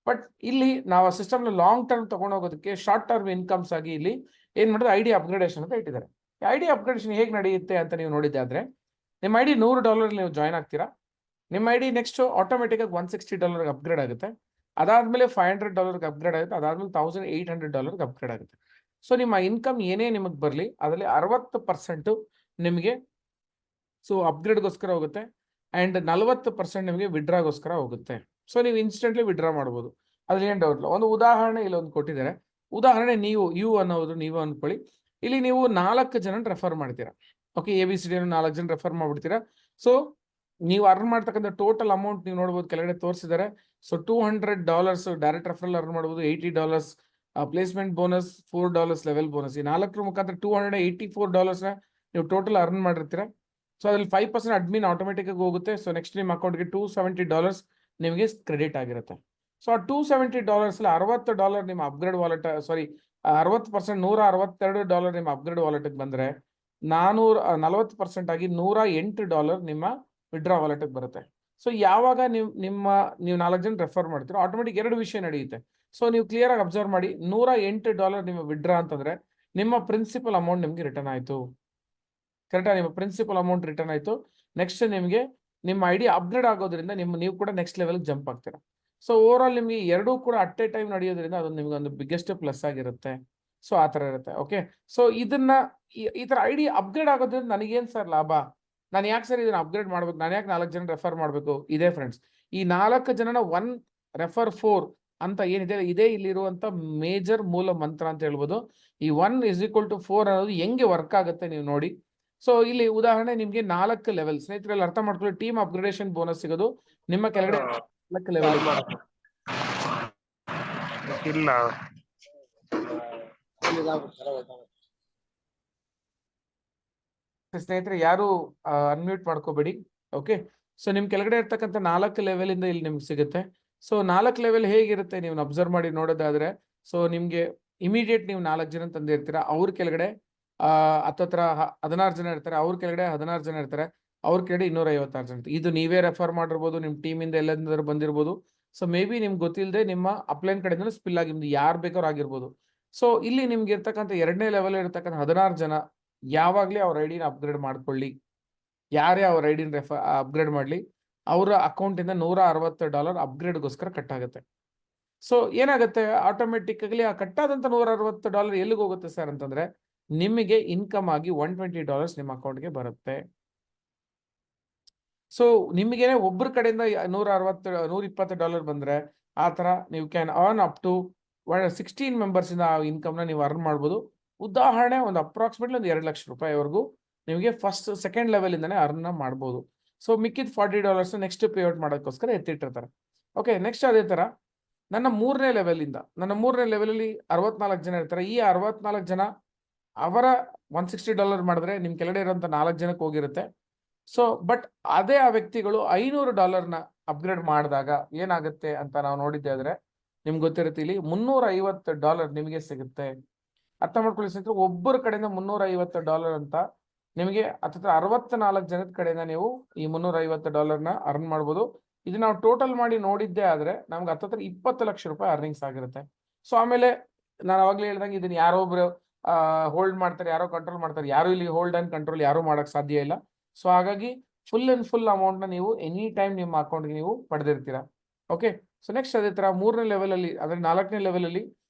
ಬಟ್ ಇಲ್ಲಿ ನಾವು ಆ ಸಿಸ್ಟಮ್ನ ಲಾಂಗ್ ಟರ್ಮ್ ತಗೊಂಡೋಗೋದಕ್ಕೆ ಶಾರ್ಟ್ ಟರ್ಮ್ ಇನ್ಕಮ್ಸ್ ಆಗಿ ಇಲ್ಲಿ ಏನ್ ಮಾಡಿದ್ರೆ ID ಅಪ್ಗ್ರೇಡೇಷನ್ ಅಂತ ಇಟ್ಟಿದ್ದಾರೆ. ID ಅಪ್ಗ್ರೇಡೇಷನ್ ಹೇಗೆ ನಡೆಯುತ್ತೆ ಅಂತ ನೀವು ನೋಡಿದ್ದೆ ಆದ್ರೆ, ನಿಮ್ಮ ID $100 ನೀವು ಜಾಯ್ನ್ ಆಗ್ತೀರಾ, ನಿಮ್ಮ ID ನೆಕ್ಸ್ಟ್ ಆಟೋಮೆಟಿಕ್ ಆಗಿ $160 ಅಪ್ಗ್ರೇಡ್ ಆಗುತ್ತೆ. ಅದಾದ್ಮೇಲೆ $500 ಅಪ್ಗ್ರೇಡ್ ಆಗುತ್ತೆ, ಅದಾದ್ಮೇಲೆ $1,800 ಅಪ್ಗ್ರೇಡ್ ಆಗುತ್ತೆ. ಸೊ ನಿಮ್ಮ ಇನ್ಕಮ್ ಏನೇ ನಿಮಗೆ ಬರಲಿ ಅದರಲ್ಲಿ 60% ನಿಮಗೆ ಸೊ ಅಪ್ಗ್ರೇಡ್ಗೋಸ್ಕರ ಹೋಗುತ್ತೆ ಆ್ಯಂಡ್ 40% ನಿಮಗೆ ವಿಡ್ರಾಗೋಸ್ಕರ ಹೋಗುತ್ತೆ. ಸೊ ನೀವು ಇನ್ಸ್ಟೆಂಟ್ಲಿ ವಿಡ್ರಾ ಮಾಡ್ಬೋದು, ಅದ್ರಲ್ಲಿ ಏನು ಡೌಟ್ ಇಲ್ಲ. ಒಂದು ಉದಾಹರಣೆ ಇಲ್ಲಿ ಒಂದು ಕೊಟ್ಟಿದ್ದಾರೆ. ಉದಾಹರಣೆ ನೀವು ಅನ್ನೋದು ನೀವು ಅಂದ್ಕೊಳ್ಳಿ, ಇಲ್ಲಿ ನೀವು 4 ಜನ ರೆಫರ್ ಮಾಡ್ತೀರಾ. ಓಕೆ, ABCD 4 ಜನ ರೆಫರ್ ಮಾಡ್ಬಿಡ್ತೀರಾ. ಸೊ ನೀವು ಅರ್ನ್ ಮಾಡ್ತಕ್ಕಂಥ ಟೋಟಲ್ ಅಮೌಂಟ್ ನೀವು ನೋಡ್ಬೋದು, ಕೆಳಗಡೆ ತೋರಿಸಿದ್ದಾರೆ. ಸೊ $200 ಡೈರೆಕ್ಟ್ ರೆಫರಲ್ ಅರ್ನ್ ಮಾಡ್ಬೋದು, $80 ಪ್ಲೇಸ್ಮೆಂಟ್ ಬೋನಸ್, $4 ಲೆವೆಲ್ ಬೋನಸ್. ಈ 4 ಮುಖಾಂತರ $284 ನೀವು ಟೋಟಲ್ ಅರ್ನ್ ಮಾಡಿರ್ತೀರಾ. ಸೊ ಅದ್ರಲ್ಲಿ 5% ಅಡ್ಮಿನ್ ಆಟೋಮೆಟಿಕ್ ಆಗಿ ಹೋಗುತ್ತೆ. ಸೊ ನೆಕ್ಸ್ಟ್ ನಿಮ್ಮ ಅಕೌಂಟ್ಗೆ $270 ನಿಮಗೆ ಕ್ರೆಡಿಟ್ ಆಗಿರುತ್ತೆ. ಸೊ ಆ $270 $60 ನಿಮ್ಮ ಅಪ್ಗ್ರೇಡ್ ವಾಲೆಟ್, ಸಾರಿ 60% $162 ನಿಮ್ಮ ಅಪ್ಗ್ರೇಡ್ ವಾಲೆಟ್ಗೆ ಬಂದರೆ 40% ಆಗಿ $108 ನಿಮ್ಮ ವಿಡ್ರಾ ವಾಲೆಟ್ಗೆ ಬರುತ್ತೆ. ಸೊ ಯಾವಾಗ ನೀವು 4 ಜನ ರೆಫರ್ ಮಾಡ್ತೀರೋ ಆಟೋಮೆಟಿಕ್ 2 ವಿಷಯ ನಡೆಯುತ್ತೆ. ಸೊ ನೀವು ಕ್ಲಿಯರ್ ಆಗಿ ಅಬ್ಸರ್ವ್ ಮಾಡಿ, $108 ನಿಮ್ಮ ವಿಡ್ರಾ ಅಂತಂದ್ರೆ ನಿಮ್ಮ ಪ್ರಿನ್ಸಿಪಲ್ ಅಮೌಂಟ್ ನಿಮ್ಗೆ ರಿಟರ್ನ್ ಆಯ್ತು. ಕರೆಕ್ಟಾ? ನಿಮ್ಮ ಪ್ರಿನ್ಸಿಪಲ್ ಅಮೌಂಟ್ ರಿಟರ್ನ್ ಆಯ್ತು. ನೆಕ್ಸ್ಟ್ ನಿಮಗೆ ನಿಮ್ಮ ಐಡಿ ಅಪ್ಗ್ರೇಡ್ ಆಗೋದ್ರಿಂದ ನೀವು ಕೂಡ ನೆಕ್ಸ್ಟ್ ಲೆವೆಲ್ಗೆ ಜಂಪ್ ಆಗ್ತೀರಾ. ಸೊ ಓವರ್ ಆಲ್ ನಿಮಗೆ ಎರಡೂ ಕೂಡ ಅಟ್ ಎ ಟೈಮ್ ನಡೆಯೋದ್ರಿಂದ ಅದೊಂದು ನಿಮ್ಗೆ ಒಂದು ಬಿಗ್ಗೆಸ್ಟ್ ಪ್ಲಸ್ ಆಗಿರುತ್ತೆ. ಸೊ ಆ ಥರ ಇರುತ್ತೆ. ಓಕೆ, ಸೊ ಇದನ್ನ ಈ ಥರ ಐಡಿ ಅಪ್ಗ್ರೇಡ್ ಆಗೋದ್ರಿಂದ ನನಗೇನು ಸರ್ ಲಾಭ? ನಾನು ಯಾಕೆ ಸರ್ ಇದನ್ನ ಅಪ್ಗ್ರೇಡ್ ಮಾಡ್ಬೇಕು? ನಾನು ಯಾಕೆ 4 ಜನ ರೆಫರ್ ಮಾಡಬೇಕು? ಇದೆ ಫ್ರೆಂಡ್ಸ್, ಈ 4 ಜನನ 1 ರೆಫರ್ 4 ಅಂತ ಏನಿದೆ, ಇದೇ ಇಲ್ಲಿರುವಂತ ಮೇಜರ್ ಮೂಲ ಮಂತ್ರ ಅಂತ ಹೇಳ್ಬೋದು. ಈ 1 = 4 ಅನ್ನೋದು ಹೆಂಗೆ ವರ್ಕ್ ಆಗುತ್ತೆ ನೀವು ನೋಡಿ. ಸೊ ಇಲ್ಲಿ ಉದಾಹರಣೆ ನಿಮ್ಗೆ 4 ಲೆವೆಲ್, ಸ್ನೇಹಿತರಲ್ಲಿ ಅರ್ಥ ಮಾಡ್ಕೊಳ್ಳಿ. ಟೀಮ್ ಅಪ್ಗ್ರೇಡೇಷನ್ ಬೋನಸ್ ಸಿಗೋದು ನಿಮ್ಮ ಕೆಳಗಡೆ 4 ಲೆವೆಲ್ ಇಲ್ಲ. ಸ್ನೇಹಿತರೆ ಯಾರು ಅನ್ಮ್ಯೂಟ್ ಮಾಡ್ಕೋಬೇಡಿ. ಓಕೆ, ಸೊ ನಿಮ್ ಕೆಳಗಡೆ ಇರ್ತಕ್ಕಂಥ 4 ಲೆವೆಲ್ ಇಂದ ಇಲ್ಲಿ ನಿಮ್ಗೆ ಸಿಗುತ್ತೆ. ಸೊ 4 ಲೆವೆಲ್ ಹೇಗಿರುತ್ತೆ ನೀವು ಅಬ್ಸರ್ವ್ ಮಾಡಿ ನೋಡೋದಾದ್ರೆ, ಸೊ ನಿಮ್ಗೆ ಇಮಿಡಿಯೇಟ್ ನೀವು 4 ಜನ ತಂದಿರ್ತೀರಾ. ಅವ್ರ ಕೆಳಗಡೆ 16 ಜನ ಇರ್ತಾರೆ, ಅವ್ರ ಕೆಳಗಡೆ 16 ಜನ ಇರ್ತಾರೆ, ಅವ್ರ ಕೆಳಗಡೆ 256 ಜನ. ಇದು ನೀವೇ ರೆಫರ್ ಮಾಡಿರ್ಬೋದು, ನಿಮ್ ಟೀಮ್ ಇಂದ ಎಲ್ಲಾದ್ರೂ ಬಂದಿರ್ಬೋದು. ಸೊ ಮೇ ಬಿ ನಿಮ್ಗೆ ಗೊತ್ತಿಲ್ಲದೆ ನಿಮ್ಮ ಅಪ್ಲೈನ್ ಕಡೆಯಿಂದ ಸ್ಪಿಲ್ ಆಗಿ ಯಾರು ಬೇಕಾದ್ರೂ ಆಗಿರ್ಬೋದು. ಸೊ ಇಲ್ಲಿ ನಿಮ್ಗೆ ಇರ್ತಕ್ಕಂಥ 2ನೇ ಲೆವೆಲ್ ಇರ್ತಕ್ಕಂಥ 16 ಜನ ಯಾವಾಗ್ಲೇ ಅವ್ರ ಐಡಿನ ಅಪ್ಗ್ರೇಡ್ ಮಾಡ್ಕೊಳ್ಳಿ. ಯಾರೇ ಅವ್ರ ಐಡಿನ ಅಪ್ಗ್ರೇಡ್ ಮಾಡ್ಲಿ, ಅವರ ಅಕೌಂಟ್ ಇಂದ $160 ಅಪ್ಗ್ರೇಡ್ಗೋಸ್ಕರ ಕಟ್ ಆಗುತ್ತೆ. ಸೊ ಏನಾಗುತ್ತೆ, ಆಟೋಮೆಟಿಕ್ ಆಗಲಿ ಆ ಕಟ್ಟಾದಂತ $160 ಎಲ್ಲಿಗೆ ಹೋಗುತ್ತೆ ಸರ್ ಅಂತಂದ್ರೆ, ನಿಮಗೆ ಇನ್ಕಮ್ ಆಗಿ $120 ನಿಮ್ಮ ಅಕೌಂಟ್ಗೆ ಬರುತ್ತೆ. ಸೊ ನಿಮಗೇನೆ ಒಬ್ಬರ ಕಡೆಯಿಂದ $120 ಬಂದ್ರೆ ಆ ತರ ನೀವು can earn up to 16 members ಇಂದ ಆ ಇನ್ಕಮ್ ನ ನೀವು ಅರ್ನ್ ಮಾಡ್ಬೋದು. ಉದಾಹರಣೆ ಒಂದು ಅಪ್ರಾಕ್ಸಿಮೇಟ್ಲಿ ಒಂದು $2 ಲಕ್ಷ ರೂಪಾಯಿವರೆಗೂ ನಿಮಗೆ ಫಸ್ಟ್ ಸೆಕೆಂಡ್ ಲೆವೆಲ್ ಇಂದಾನೆ ಅರ್ನ್ ಮಾಡ್ಬೋದು. ಸೊ ಮಿಕ್ಕಿದ $40 ನೆಕ್ಸ್ಟ್ ಪೇಔಟ್ ಮಾಡೋಕ್ಕೋಸ್ಕರ ಎತ್ತಿಟ್ಟಿರ್ತಾರೆ. ಓಕೆ, ನೆಕ್ಸ್ಟ್ ಅದೇ ತರ ನನ್ನ 3ನೇ ಲೆವೆಲ್ ಇಂದ, ನನ್ನ 3ನೇ ಲೆವೆಲ್ ಅಲ್ಲಿ 64 ಜನ ಇರ್ತಾರೆ. ಈ 64 ಜನ ಅವರ $160 ಮಾಡಿದ್ರೆ ನಿಮ್ ಕೆಳಗಡೆ ಇರುವಂತ 4 ಜನಕ್ಕೆ ಹೋಗಿರುತ್ತೆ. ಸೊ ಬಟ್ ಅದೇ ಆ ವ್ಯಕ್ತಿಗಳು $500 ಅಪ್ಗ್ರೇಡ್ ಮಾಡಿದಾಗ ಏನಾಗುತ್ತೆ ಅಂತ ನಾವು ನೋಡಿದ್ದೆ ಆದ್ರೆ ನಿಮ್ಗೆ ಗೊತ್ತಿರುತ್ತೆ, ಇಲ್ಲಿ $350 ನಿಮಗೆ ಸಿಗುತ್ತೆ. ಅರ್ಥ ಮಾಡ್ಕೊಳ್ಳಿ ಸ್ನೇಹಿತರೆ, ಒಬ್ಬರ ಕಡೆಯಿಂದ $350 ಅಂತ ನಿಮಗೆ ಹತ್ತಿರ 64 ಜನದ ಕಡೆಯಿಂದ ನೀವು ಈ $350 ಅರ್ನ್ ಮಾಡ್ಬೋದು. ಇದು ನಾವು ಟೋಟಲ್ ಮಾಡಿ ನೋಡಿದ್ದೆ ಆದ್ರೆ ನಮ್ಗೆ ಹತ್ತಿರ 20 ಲಕ್ಷ ರೂಪಾಯಿ ಅರ್ನಿಂಗ್ಸ್ ಆಗಿರುತ್ತೆ. ಸೊ ಆಮೇಲೆ ನಾನು ಅವಾಗ್ಲೇ ಹೇಳ್ದಂಗೆ ಇದನ್ನ ಯಾರೋ ಒಬ್ರು ಹೋಲ್ಡ್ ಮಾಡ್ತಾರೆ, ಯಾರೋ ಕಂಟ್ರೋಲ್ ಮಾಡ್ತಾರೆ. ಯಾರು ಇಲ್ಲಿ ಹೋಲ್ಡ್ ಅಂಡ್ ಕಂಟ್ರೋಲ್ ಯಾರು ಮಾಡಕ್ ಸಾಧ್ಯ ಇಲ್ಲ. ಸೊ ಹಾಗಾಗಿ ಫುಲ್ ಅಂಡ್ ಫುಲ್ ಅಮೌಂಟ್ ನ ನೀವು ಎನಿ ಟೈಮ್ ನಿಮ್ಮ ಅಕೌಂಟ್ಗೆ ನೀವು ಪಡೆದಿರ್ತೀರಾ. ಓಕೆ, ಸೊ ನೆಕ್ಸ್ಟ್ ಅದೇ ತರ 3ನೇ ಲೆವೆಲ್ ಅಲ್ಲಿ, ಅಂದ್ರೆ 4ನೇ ಲೆವೆಲ್ ಅಲ್ಲಿ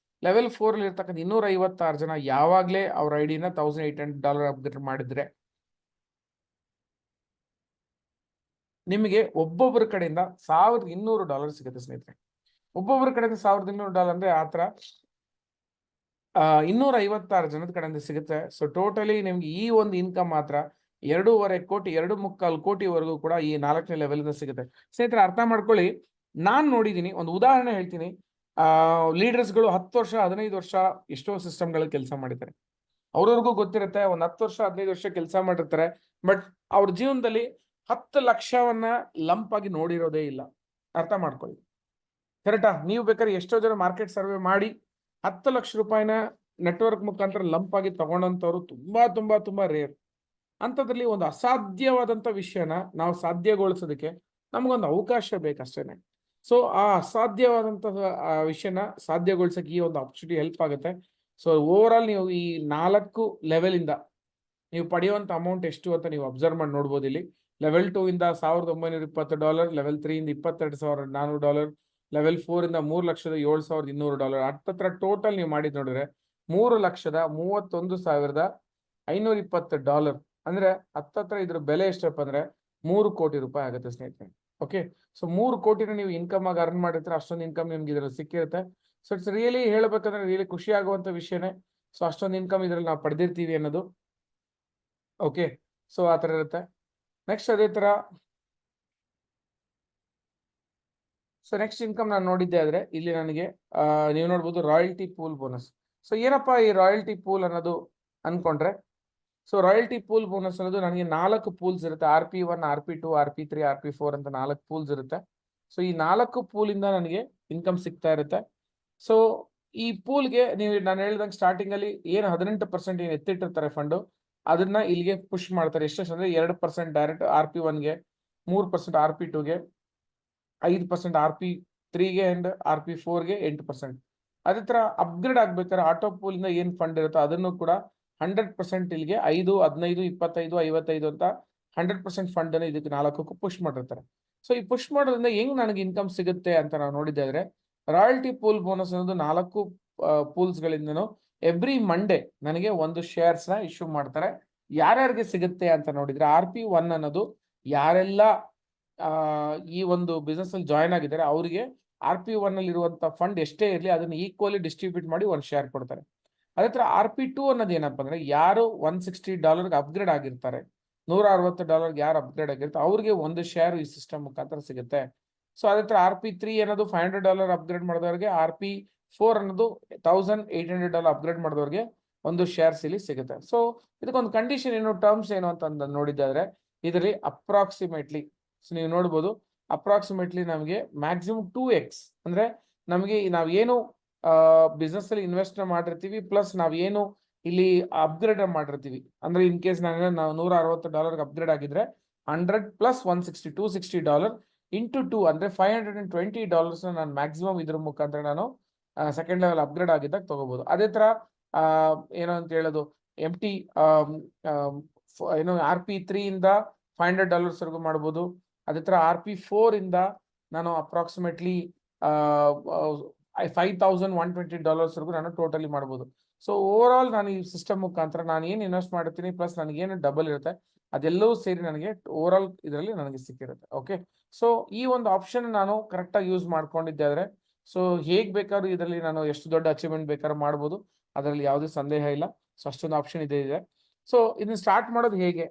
ಲೆವೆಲ್ 4 ಅಲ್ಲಿ ಇರ್ತಕ್ಕಂಥ 256 ಜನ ಯಾವಾಗ್ಲೇ ಅವ್ರ ಐಡಿನ $1,800 ಅಪ್ಗ್ರೇಡ್ ಮಾಡಿದ್ರೆ ನಿಮಗೆ ಒಬ್ಬೊಬ್ಬರ ಕಡೆಯಿಂದ $1,200 ಸಿಗುತ್ತೆ ಸ್ನೇಹಿತರೆ. ಒಬ್ಬೊಬ್ಬರ ಕಡೆಯಿಂದ $1,200 ಅಂದ್ರೆ ಆತರ 256 ಜನದ ಕಡೆಯಿಂದ ಸಿಗುತ್ತೆ. ಸೊ ಟೋಟಲಿ ನಿಮ್ಗೆ ಈ ಒಂದು ಇನ್ಕಮ್ ಮಾತ್ರ 2.25 ಕೋಟಿ 2.25 ಕೋಟಿವರೆಗೂ ಕೂಡ ಈ 4ನೇ ಲೆವೆಲ್ ಇಂದ ಸಿಗುತ್ತೆ. ಸ್ನೇಹಿತರೆ ಅರ್ಥ ಮಾಡ್ಕೊಳ್ಳಿ, ನಾನ್ ನೋಡಿದೀನಿ, ಒಂದು ಉದಾಹರಣೆ ಹೇಳ್ತೀನಿ. ಲೀಡರ್ಸ್ಗಳು 10 ವರ್ಷ 15 ವರ್ಷ ಎಷ್ಟೋ ಸಿಸ್ಟಮ್ಗಳಲ್ಲಿ ಕೆಲಸ ಮಾಡಿದ್ದಾರೆ. ಅವ್ರವ್ರಿಗೂ ಗೊತ್ತಿರುತ್ತೆ, ಒಂದು 10 ವರ್ಷ 15 ವರ್ಷ ಕೆಲಸ ಮಾಡಿರ್ತಾರೆ. ಬಟ್ ಅವ್ರ ಜೀವನದಲ್ಲಿ 10 ಲಕ್ಷವನ್ನ ಲಂಪ್ ಆಗಿ ನೋಡಿರೋದೇ ಇಲ್ಲ. ಅರ್ಥ ಮಾಡ್ಕೊಳ್ಳಿ, ಕರೆಕ್ಟಾ? ನೀವು ಬೇಕಾದ್ರೆ ಎಷ್ಟೋ ಜನ ಮಾರ್ಕೆಟ್ ಸರ್ವೆ ಮಾಡಿ 10 ಲಕ್ಷ ರೂಪಾಯಿನ ನೆಟ್ವರ್ಕ್ ಮುಖಾಂತರ ಲಂಪ್ ಆಗಿ ತಗೊಂಡಂತವ್ರು ತುಂಬಾ ತುಂಬಾ ತುಂಬಾ ರೇರ್. ಅಂಥದ್ರಲ್ಲಿ ಒಂದು ಅಸಾಧ್ಯವಾದಂತ ವಿಷಯನ ನಾವು ಸಾಧ್ಯಗೊಳಿಸೋದಕ್ಕೆ ನಮಗೊಂದು ಅವಕಾಶ ಬೇಕಷ್ಟೇನೆ. ಸೊ ಆ ಅಸಾಧ್ಯವಾದಂತಹ ವಿಷಯನ ಸಾಧ್ಯಗೊಳಿಸಕ್ಕೆ ಈ ಒಂದು ಆಪರ್ಚುನಿಟಿ ಹೆಲ್ಪ್ ಆಗುತ್ತೆ. ಸೊ ಓವರ್ ಆಲ್ ನೀವು ಈ 4 ಲೆವೆಲ್ ಇಂದ ನೀವು ಪಡೆಯುವಂತ ಅಮೌಂಟ್ ಎಷ್ಟು ಅಂತ ನೀವು ಅಬ್ಸರ್ವ್ ಮಾಡಿ ನೋಡ್ಬೋದು. ಇಲ್ಲಿ ಲೆವೆಲ್ 2 ಇಂದ $1,920, ಲೆವೆಲ್ 3 ಇಂದ $22,400, ಲೆವೆಲ್ 4 ಇಂದ $3,07,200 ಹತ್ತತ್ರ ಟೋಟಲ್ ನೀವು ಮಾಡಿದ್ ನೋಡಿದ್ರೆ $3,31,520 ಅಂದ್ರೆ ಹತ್ತತ್ರ ಇದ್ರ ಬೆಲೆ ಎಷ್ಟಪ್ಪ ಅಂದ್ರೆ ₹3 ಕೋಟಿ ಆಗುತ್ತೆ ಸ್ನೇಹಿತರೆ. ಓಕೆ, ಸೊ 3 ಕೋಟಿನ ನೀವು ಇನ್ಕಮ್ ಆಗಿ ಅರ್ನ್ ಮಾಡಿರ್ತೀರ, ಅಷ್ಟೊಂದು ಇನ್ಕಮ್ ನಿಮ್ಗೆ ಇದ್ರಲ್ಲಿ ಸಿಕ್ಕಿರುತ್ತೆ. ಸೊ ಇಟ್ಸ್ ರಿಯಲಿ ಹೇಳ್ಬೇಕಂದ್ರೆ ರಿಯಲಿ ಖುಷಿ ಆಗುವಂತ ವಿಷಯನೇ. ಸೊ ಅಷ್ಟೊಂದು ಇನ್ಕಮ್ ಇದ್ರಲ್ಲಿ ನಾವು ಪಡೆದಿರ್ತೀವಿ ಅನ್ನೋದು. ಓಕೆ, ಸೊ ಆ ತರ ಇರುತ್ತೆ. ನೆಕ್ಸ್ಟ್ ಅದೇ ತರ ಸೊ ನೆಕ್ಸ್ಟ್ ಇನ್ಕಮ್ ನಾನು ನೋಡಿದ್ದೆ ಆದ್ರೆ ಇಲ್ಲಿ ನನಗೆ ನೀವು ನೋಡ್ಬೋದು ರಾಯಲ್ಟಿ ಪೂಲ್ ಬೋನಸ್. ಸೊ ಏನಪ್ಪಾ ಈ ರಾಯಲ್ಟಿ ಪೂಲ್ ಅನ್ನೋದು ಅನ್ಕೊಂಡ್ರೆ, ಸೊ ರಾಯಲ್ಟಿ ಪೂಲ್ ಬೋನಸ್ ಅನ್ನೋದು ನನಗೆ 4 ಪೂಲ್ಸ್ ಇರುತ್ತೆ. RP1, RP2, RP3, RP4 ಅಂತ 4 ಪೂಲ್ಸ್ ಇರುತ್ತೆ. ಸೊ ಈ 4 ಪೂಲಿಂದ ನನಗೆ ಇನ್ಕಮ್ ಸಿಗ್ತಾ ಇರುತ್ತೆ. ಸೊ ಈ ಪೂಲ್ಗೆ ನೀವು ನಾನು ಹೇಳ್ದಂಗೆ ಸ್ಟಾರ್ಟಿಂಗ್ ಅಲ್ಲಿ ಏನು 18% ಏನು ಎತ್ತಿಟ್ಟಿರ್ತಾರೆ ಫಂಡು, ಅದನ್ನ ಇಲ್ಲಿಗೆ ಪುಷ್ ಮಾಡ್ತಾರೆ. ಎಷ್ಟೆಷ್ಟು ಅಂದ್ರೆ 2% ಡೈರೆಕ್ಟ್ RP1ಗೆ, 3% RP2ಗೆ, 5% RP3ಗೆ ಅಂಡ್ RP4ಗೆ 8%. ಅದೇ ತರ ಅಪ್ಗ್ರೇಡ್ ಆಗ್ಬೇಕಾದ್ರೆ ಆಟೋ ಪೂಲ್ ಇಂದ ಏನ್ ಫಂಡ್ ಇರುತ್ತೋ ಅದನ್ನು ಕೂಡ 100% ಇಲ್ಲಿಗೆ 5, 15, 25, 55 ಅಂತ 100% ಫಂಡ್ ಅನ್ನು ಇದಕ್ಕೆ 4ಕ್ಕೂ ಪುಷ್ ಮಾಡಿರ್ತಾರೆ. ಸೊ ಈ ಪುಷ್ ಮಾಡೋದ್ರಿಂದ ಹೆಂಗ್ ನನಗೆ ಇನ್ಕಮ್ ಸಿಗುತ್ತೆ ಅಂತ ನಾವು ನೋಡಿದ್ರೆ, ರಾಯಲ್ಟಿ ಪೂಲ್ ಬೋನಸ್ ಅನ್ನೋದು 4 ಪೂಲ್ಸ್ ಗಳಿಂದನು ಎವ್ರಿ ಮಂಡೇ ನನಗೆ ಒಂದು ಶೇರ್ಸ್ ನ ಇಶ್ಯೂ ಮಾಡ್ತಾರೆ. ಯಾರ್ಯಾರಿಗೆ ಸಿಗುತ್ತೆ ಅಂತ ನೋಡಿದ್ರೆ, RP1 ಅನ್ನೋದು ಯಾರೆಲ್ಲ ಈ ಒಂದು ಬಿಸ್ನೆಸ್ ಅಲ್ಲಿ ಜಾಯ್ನ್ ಆಗಿದ್ದಾರೆ ಅವರಿಗೆ RP1 ಅಲ್ಲಿ ಇರುವಂತ ಫಂಡ್ ಎಷ್ಟೇ ಇರಲಿ ಅದನ್ನ ಈಕ್ವಲಿ ಡಿಸ್ಟ್ರಿಬ್ಯೂಟ್ ಮಾಡಿ ಒಂದು ಶೇರ್ ಕೊಡ್ತಾರೆ. ಅದೇ ತರ RP2 ಅನ್ನೋದು ಏನಪ್ಪಾ ಅಂದ್ರೆ ಯಾರು $160 ಅಪ್ಗ್ರೇಡ್ ಆಗಿರ್ತಾರೆ, $160 ಯಾರು ಅಪ್ಗ್ರೇಡ್ ಆಗಿರ್ತಾರೆ ಅವ್ರಿಗೆ ಒಂದು ಶೇರ್ ಈ ಸಿಸ್ಟಮ್ ಮುಖಾಂತರ ಸಿಗುತ್ತೆ. ಸೊ ಅದೇ ತರ RP3 ಅನ್ನೋದು $500 ಅಪ್ಗ್ರೇಡ್ ಮಾಡಿದವರಿಗೆ, RP4 ಅನ್ನೋದು $1,800 ಅಪ್ಗ್ರೇಡ್ ಮಾಡಿದವರಿಗೆ ಒಂದು ಶೇರ್ಸ್ ಇಲ್ಲಿ ಸಿಗುತ್ತೆ. ಸೊ ಇದಕ್ಕೊಂದು ಕಂಡೀಷನ್ ಏನು, ಟರ್ಮ್ಸ್ ಏನು ಅಂತ ನೋಡಿದ್ರೆ ಇದರಲ್ಲಿ ಅಪ್ರಾಕ್ಸಿಮೇಟ್ಲಿ ನೀವು ನೋಡ್ಬೋದು, ಅಪ್ರಾಕ್ಸಿಮೇಟ್ಲಿ ನಮಗೆ ಮ್ಯಾಕ್ಸಿಮಮ್ 2x ಅಂದ್ರೆ ನಮಗೆ ನಾವೇನು ಬಿಸ್ನೆಸ್ ಅಲ್ಲಿ ಇನ್ವೆಸ್ಟ್ ಮಾಡಿರ್ತೀವಿ ಪ್ಲಸ್ ನಾವೇನು ಇಲ್ಲಿ ಅಪ್ಗ್ರೇಡ್ ಮಾಡಿರ್ತೀವಿ ಅಂದ್ರೆ ಇನ್ ಕೇಸ್ ನಾವು $160 ಅಪ್ಗ್ರೇಡ್ ಆಗಿದ್ರೆ 100 ಪ್ಲಸ್ $160 ಇಂಟು 2 ಅಂದ್ರೆ $520 ನಾನು ಮ್ಯಾಕ್ಸಿಮಮ್ ಇದ್ರ ಮುಖಾಂತರ ನಾನು ಸೆಕೆಂಡ್ ಲೆವೆಲ್ ಅಪ್ಗ್ರೇಡ್ ಆಗಿದ್ದಾಗ ತಗೋಬಹುದು. ಅದೇ ತರ ಏನೋ ಅಂತ ಹೇಳೋದು MT ಏನು RP3 ಇಂದ $500 ವರೆಗೂ ಮಾಡ್ಬೋದು. ಅದೇ ತರ RP4 ಇಂದ ನಾನು ಅಪ್ರಾಕ್ಸಿಮೇಟ್ಲಿ $5,120 ವರೆಗೂ ನಾನು ಟೋಟಲಿ ಮಾಡ್ಬೋದು. ಸೊ ಓವರ್ ಆಲ್ ನಾನು ಈ ಸಿಸ್ಟಮ್ ಮುಖಾಂತರ ನಾನು ಏನು ಇನ್ವೆಸ್ಟ್ ಮಾಡಿರ್ತೀನಿ ಪ್ಲಸ್ ನನಗೇನು ಡಬಲ್ ಇರುತ್ತೆ ಅದೆಲ್ಲವೂ ಸೇರಿ ನನಗೆ ಓವರ್ ಆಲ್ ಇದರಲ್ಲಿ ನನಗೆ ಸಿಕ್ಕಿರುತ್ತೆ. ಓಕೆ, ಸೊ ಈ ಒಂದು ಆಪ್ಷನ್ ನಾನು ಕರೆಕ್ಟ್ ಆಗಿ ಯೂಸ್ ಮಾಡ್ಕೊಂಡಿದ್ದೆ ಆದ್ರೆ ಸೊ ಹೇಗ್ ಬೇಕಾದ್ರೂ ಇದರಲ್ಲಿ ನಾನು ಎಷ್ಟು ದೊಡ್ಡ ಅಚೀವ್ಮೆಂಟ್ ಬೇಕಾದ್ರೂ ಮಾಡ್ಬೋದು, ಅದರಲ್ಲಿ ಯಾವುದೇ ಸಂದೇಹ ಇಲ್ಲ. ಸೊ ಅಷ್ಟೊಂದು ಆಪ್ಷನ್ ಇದೆ. ಸೊ ಇದನ್ನ ಸ್ಟಾರ್ಟ್ ಮಾಡೋದು ಹೇಗೆ,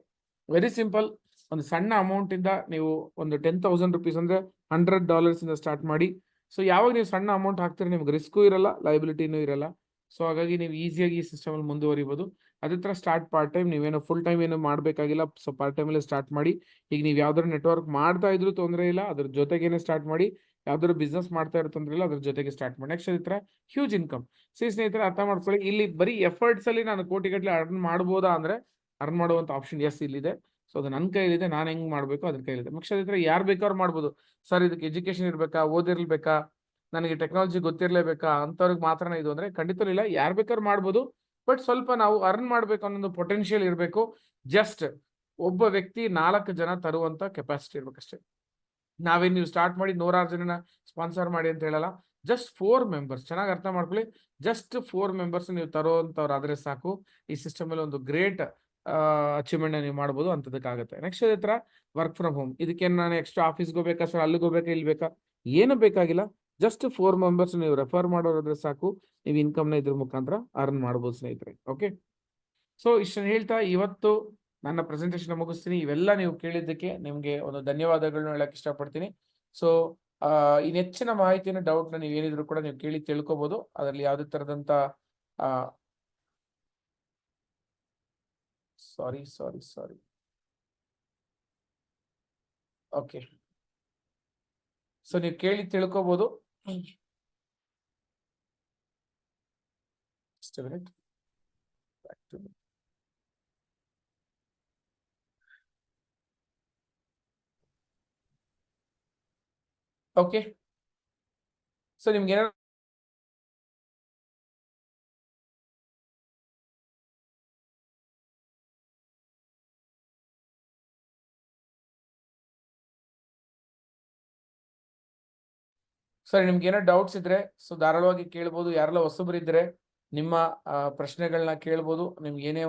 ವೆರಿ ಸಿಂಪಲ್. ಒಂದು ಸಣ್ಣ ಅಮೌಂಟ್ ಇಂದ ನೀವು ಒಂದು $10,000 ಅಂದ್ರೆ $100 ಇಂದ ಸ್ಟಾರ್ಟ್ ಮಾಡಿ. ಸೊ ಯಾವಾಗ ನೀವು ಸಣ್ಣ ಅಮೌಂಟ್ ಹಾಕ್ತೀರಿ ನಿಮ್ಗೆ ರಿಸ್ಕು ಇರಲ್ಲ, ಲೈಬಿಲಿಟಿನೂ ಇರಲ್ಲ. ಸೊ ಹಾಗಾಗಿ ನೀವು ಈಸಿಯಾಗಿ ಈ ಸಿಸ್ಟಮ್ ಅಲ್ಲಿ ಮುಂದುವರಿಬಹುದು. ಅದೇ ತರ ಸ್ಟಾರ್ಟ್ ಪಾರ್ಟ್ ಟೈಮ್, ನೀವೇನೋ ಫುಲ್ ಟೈಮ್ ಏನು ಮಾಡಬೇಕಾಗಿಲ್ಲ. ಸೊ ಪಾರ್ಟ್ ಟೈಮ್ ಅಲ್ಲಿ ಸ್ಟಾರ್ಟ್ ಮಾಡಿ. ಈಗ ನೀವು ಯಾವ್ದಾದ್ರು ನೆಟ್ವರ್ಕ್ ಮಾಡ್ತಾ ಇದ್ರು ತೊಂದರೆ ಇಲ್ಲ, ಅದ್ರ ಜೊತೆಗೇನೆ ಸ್ಟಾರ್ಟ್ ಮಾಡಿ. ಯಾವ್ದಾದ್ರು ಬಿಸ್ನೆಸ್ ಮಾಡ್ತಾ ಇರೋ ತೊಂದರೆ ಇಲ್ಲ, ಅದ್ರ ಜೊತೆಗೆ ಸ್ಟಾರ್ಟ್ ಮಾಡಿ. ನೆಕ್ಸ್ಟ್ ಇದ್ರ ಹ್ಯೂಜ್ ಇನ್ಕಮ್. ಸ್ನೇಹಿತರೆ ಅರ್ಥ ಮಾಡ್ಕೊಳ್ಳಿ, ಇಲ್ಲಿ ಬರೀ ಎಫರ್ಟ್ಸ್ ಅಲ್ಲಿ ನಾನು ಕೋಟಿಗಟ್ಟಲೆ ಅರ್ನ್ ಮಾಡ್ಬೋದಾ ಅಂದ್ರೆ ಅರ್ನ್ ಮಾಡುವಂತ ಆಪ್ಷನ್ ಎಸ್ ಇಲ್ಲಿದೆ. ಸೊ ಅದು ನನ್ನ ಕೈಲಿದೆ, ನಾನು ಹೆಂಗ್ ಮಾಡ್ಬೇಕು ಅದ್ರ ಕೈಲಿದೆ. ನೆಕ್ಸ್ಟ್ ಇದ್ರೆ ಯಾರು ಬೇಕಾದ್ರೂ ಮಾಡ್ಬೋದು. ಸರ್ ಇದಕ್ಕೆ ಎಜುಕೇಶನ್ ಇರ್ಬೇಕಾ, ಓದಿರ್ಬೇಕಾ, ನನಗೆ ಟೆಕ್ನಾಲಜಿ ಗೊತ್ತಿರ್ಲೇಬೇಕಾ ಅಂತವ್ರಿಗೆ ಮಾತ್ರ ಇದು ಅಂದ್ರೆ ಖಂಡಿತ ಇಲ್ಲ, ಯಾರು ಬೇಕಾದ್ರೂ ಮಾಡ್ಬೋದು. ಬಟ್ ಸ್ವಲ್ಪ ನಾವು ಅರ್ನ್ ಮಾಡ್ಬೇಕು ಅನ್ನೋ ಪೊಟೆನ್ಶಿಯಲ್ ಇರಬೇಕು. ಜಸ್ಟ್ ಒಬ್ಬ ವ್ಯಕ್ತಿ 4 ಜನ ತರುವಂತ ಕೆಪಾಸಿಟಿ ಇರ್ಬೇಕಷ್ಟೇ. ನಾವೇನು ನೀವು ಸ್ಟಾರ್ಟ್ ಮಾಡಿ 106 ಜನನ ಸ್ಪಾನ್ಸರ್ ಮಾಡಿ ಅಂತ ಹೇಳಲ್ಲ. ಜಸ್ಟ್ 4 ಮೆಂಬರ್ಸ್, ಚೆನ್ನಾಗಿ ಅರ್ಥ ಮಾಡ್ಕೊಳ್ಳಿ. ಜಸ್ಟ್ 4 ಮೆಂಬರ್ಸ್ ನೀವು ತರುವಂತವ್ರು ಆದ್ರೆ ಸಾಕು, ಈ ಸಿಸ್ಟಮ್ ಅಲ್ಲಿ ಒಂದು ಗ್ರೇಟ್ ಅಚೀವ್ಮೆಂಟ್ ನೀವು ಮಾಡ್ಬೋದು ಅಂತದಕ್ಕಾಗುತ್ತೆ. ನೆಕ್ಸ್ಟ್ ಇದೇ ತರ ವರ್ಕ್ ಫ್ರಮ್ ಹೋಮ್. ಇದಕ್ಕೆ ನಾನು ಎಕ್ಸ್ಟ್ರಾ ಆಫೀಸ್ಗೆ ಹೋಗ್ಬೇಕಾ ಸರ್, ಅಲ್ಲಿಗೆ ಹೋಗ್ಬೇಕಾ, ಇಲ್ಲಿ ಬೇಕಾ, ಏನು ಬೇಕಾಗಿಲ್ಲ. ಜಸ್ಟ್ 4 ಮೆಂಬರ್ಸ್ ನೀವು ರೆಫರ್ ಮಾಡೋರಾದ್ರೆ ಸಾಕು, ನೀವು ಇನ್ಕಮ್ ನ ಇದ್ರ ಮುಖಾಂತರ ಅರ್ನ್ ಮಾಡ್ಬೋದು ಸ್ನೇಹಿತರೆ. ಓಕೆ, ಸೊ ಇಷ್ಟನ್ನು ಹೇಳ್ತಾ ಇವತ್ತು ನನ್ನ ಪ್ರೆಸೆಂಟೇಶನ್ ಮುಗಿಸ್ತೀನಿ. ಇವೆಲ್ಲ ನೀವು ಕೇಳಿದ್ದಕ್ಕೆ ನಿಮ್ಗೆ ಒಂದು ಧನ್ಯವಾದಗಳನ್ನ ಹೇಳಕ್ ಇಷ್ಟಪಡ್ತೀನಿ. ಸೊ ಇನ್ ಹೆಚ್ಚಿನ ಮಾಹಿತಿಯನ್ನು ಡೌಟ್ ನೀವು ಏನಿದ್ರು ಕೂಡ ನೀವು ಕೇಳಿ ತಿಳ್ಕೊಬಹುದು. ಅದರಲ್ಲಿ ಯಾವುದೇ ತರದಂತ ಸಾರಿ ಓಕೆ, ಸೊ ನೀವು ಕೇಳಿ ತಿಳ್ಕೊಬಹುದು. ಓಕೆ, ಸೊ ನಿಮ್ಗೆ ಏನಾದ್ರು ಸರಿ, ನಿಮ್ಗೆ ಏನೋ ಡೌಟ್ಸ್ ಇದ್ರೆ ಸೊ ಧಾರಾಳವಾಗಿ ಕೇಳ್ಬೋದು. ಯಾರೆಲ್ಲ ಹೊಸಬರಿದ್ರೆ ನಿಮ್ಮ ಪ್ರಶ್ನೆಗಳನ್ನ ಕೇಳ್ಬೋದು. ನಿಮ್ಗೆ ಏನೇ